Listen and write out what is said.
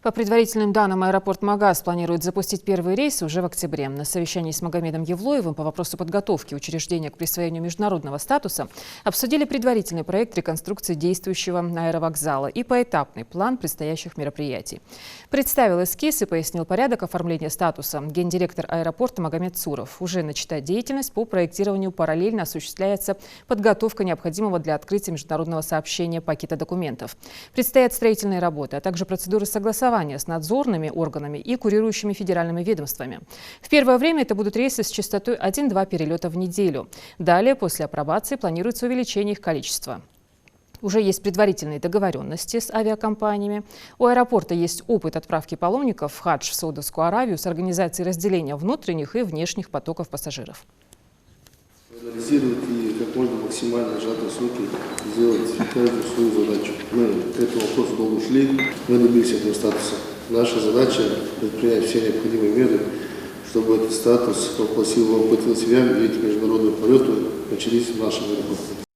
По предварительным данным, аэропорт Магаз планирует запустить первые рейсы уже в октябре. На совещании с Магомедом Евлоевым по вопросу подготовки учреждения к присвоению международного статуса обсудили предварительный проект реконструкции действующего аэровокзала и поэтапный план предстоящих мероприятий. Представил эскиз и пояснил порядок оформления статуса гендиректор аэропорта Магомед Цуров. Уже начата деятельность по проектированию, параллельно осуществляется подготовка необходимого для открытия международного сообщения пакета документов. Предстоят строительные работы, а также процедуры согласования с надзорными органами и курирующими федеральными ведомствами. В первое время это будут рейсы с частотой 1-2 перелета в неделю. Далее, после апробации, планируется увеличение их количества. Уже есть предварительные договоренности с авиакомпаниями. У аэропорта есть опыт отправки паломников в хадж в Саудовскую Аравию с организацией разделения внутренних и внешних потоков пассажиров. Анализировать и как можно максимально сжатые сроки сделать каждую свою задачу. Мы к этому вопросу долго шли, мы добились этого статуса. Наша задача предпринять все необходимые меры, чтобы этот статус воплотил в себя, и эти международные полеты начались в нашем аэропорту.